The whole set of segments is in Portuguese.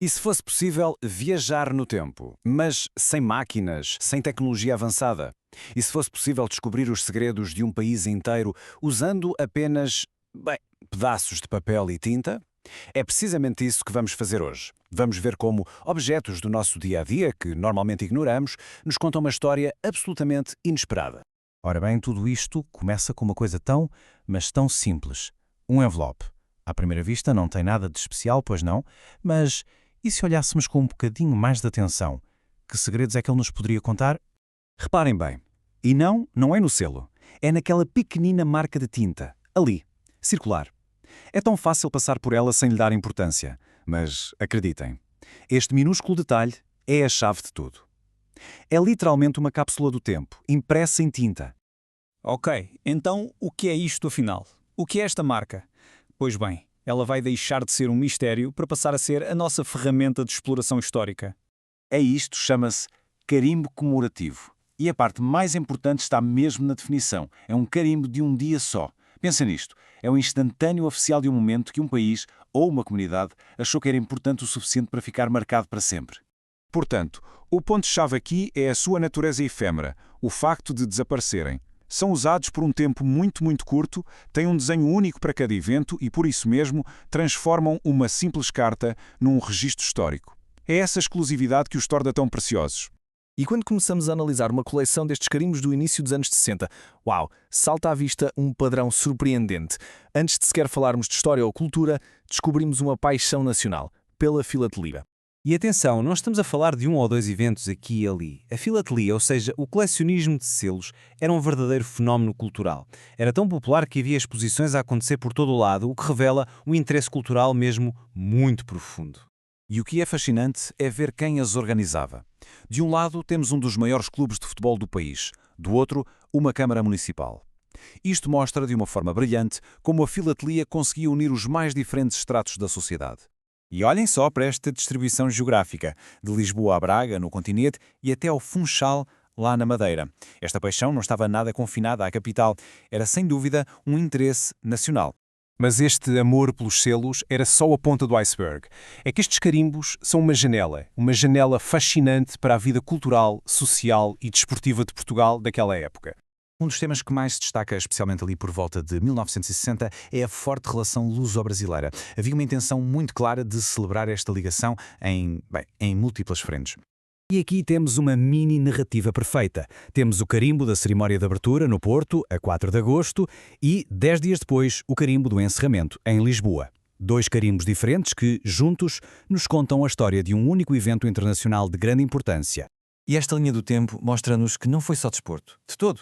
E se fosse possível viajar no tempo, mas sem máquinas, sem tecnologia avançada? E se fosse possível descobrir os segredos de um país inteiro usando apenas, bem, pedaços de papel e tinta? É precisamente isso que vamos fazer hoje. Vamos ver como objetos do nosso dia a dia, que normalmente ignoramos, nos contam uma história absolutamente inesperada. Ora bem, tudo isto começa com uma coisa tão, mas tão simples. Um envelope. À primeira vista não tem nada de especial, pois não, mas e se olhássemos com um bocadinho mais de atenção? Que segredos é que ele nos poderia contar? Reparem bem, e não é no selo. É naquela pequenina marca de tinta, ali, circular. É tão fácil passar por ela sem lhe dar importância, mas acreditem, este minúsculo detalhe é a chave de tudo. É literalmente uma cápsula do tempo, impressa em tinta. Ok, então o que é isto afinal? O que é esta marca? Pois bem, ela vai deixar de ser um mistério para passar a ser a nossa ferramenta de exploração histórica. É isto, chama-se carimbo comemorativo. E a parte mais importante está mesmo na definição. É um carimbo de um dia só. Pensa nisto. É o instantâneo oficial de um momento que um país ou uma comunidade achou que era importante o suficiente para ficar marcado para sempre. Portanto, o ponto-chave aqui é a sua natureza efêmera, o facto de desaparecerem. São usados por um tempo muito curto, têm um desenho único para cada evento e, por isso mesmo, transformam uma simples carta num registro histórico. É essa exclusividade que os torna tão preciosos. E quando começamos a analisar uma coleção destes carimbos do início dos anos 60, uau, salta à vista um padrão surpreendente. Antes de sequer falarmos de história ou cultura, descobrimos uma paixão nacional, pela filatelia. E atenção, não estamos a falar de um ou dois eventos aqui e ali. A filatelia, ou seja, o colecionismo de selos, era um verdadeiro fenómeno cultural. Era tão popular que havia exposições a acontecer por todo o lado, o que revela um interesse cultural mesmo muito profundo. E o que é fascinante é ver quem as organizava. De um lado, temos um dos maiores clubes de futebol do país. Do outro, uma Câmara Municipal. Isto mostra, de uma forma brilhante, como a filatelia conseguia unir os mais diferentes estratos da sociedade. E olhem só para esta distribuição geográfica, de Lisboa a Braga, no continente, e até ao Funchal, lá na Madeira. Esta paixão não estava nada confinada à capital, era sem dúvida um interesse nacional. Mas este amor pelos selos era só a ponta do iceberg. É que estes carimbos são uma janela fascinante para a vida cultural, social e desportiva de Portugal daquela época. Um dos temas que mais se destaca, especialmente ali por volta de 1960, é a forte relação luso-brasileira. Havia uma intenção muito clara de celebrar esta ligação em múltiplas frentes. E aqui temos uma mini narrativa perfeita. Temos o carimbo da cerimónia de abertura no Porto, a 4 de agosto, e 10 dias depois, o carimbo do encerramento, em Lisboa. Dois carimbos diferentes que, juntos, nos contam a história de um único evento internacional de grande importância. E esta linha do tempo mostra-nos que não foi só desporto, de todo.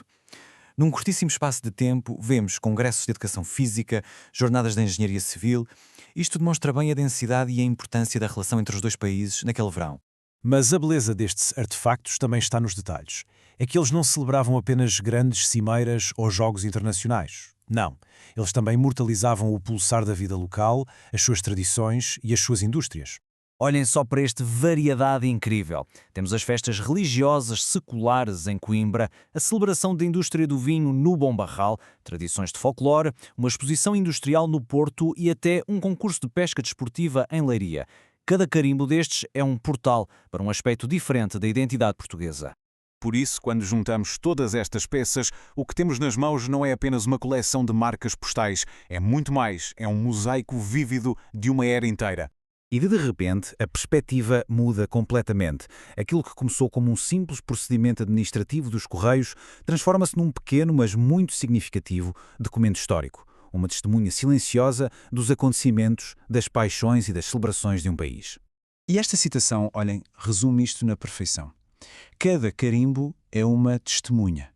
Num curtíssimo espaço de tempo, vemos congressos de educação física, jornadas de engenharia civil. Isto demonstra bem a densidade e a importância da relação entre os dois países naquele verão. Mas a beleza destes artefactos também está nos detalhes. É que eles não celebravam apenas grandes cimeiras ou jogos internacionais. Não. Eles também imortalizavam o pulsar da vida local, as suas tradições e as suas indústrias. Olhem só para esta variedade incrível. Temos as festas religiosas seculares em Coimbra, a celebração da indústria do vinho no Bom Barral, tradições de folclore, uma exposição industrial no Porto e até um concurso de pesca desportiva em Leiria. Cada carimbo destes é um portal para um aspecto diferente da identidade portuguesa. Por isso, quando juntamos todas estas peças, o que temos nas mãos não é apenas uma coleção de marcas postais, é muito mais, é um mosaico vívido de uma era inteira. E de repente, a perspectiva muda completamente. Aquilo que começou como um simples procedimento administrativo dos Correios transforma-se num pequeno, mas muito significativo documento histórico. Uma testemunha silenciosa dos acontecimentos, das paixões e das celebrações de um país. E esta citação, olhem, resume isto na perfeição. Cada carimbo é uma testemunha.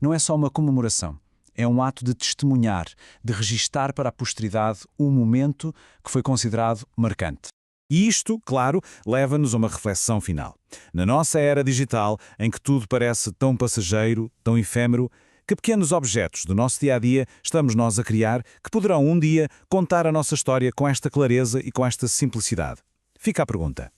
Não é só uma comemoração. É um ato de testemunhar, de registar para a posteridade um momento que foi considerado marcante. E isto, claro, leva-nos a uma reflexão final. Na nossa era digital, em que tudo parece tão passageiro, tão efêmero, que pequenos objetos do nosso dia-a-dia estamos nós a criar que poderão um dia contar a nossa história com esta clareza e com esta simplicidade? Fica a pergunta.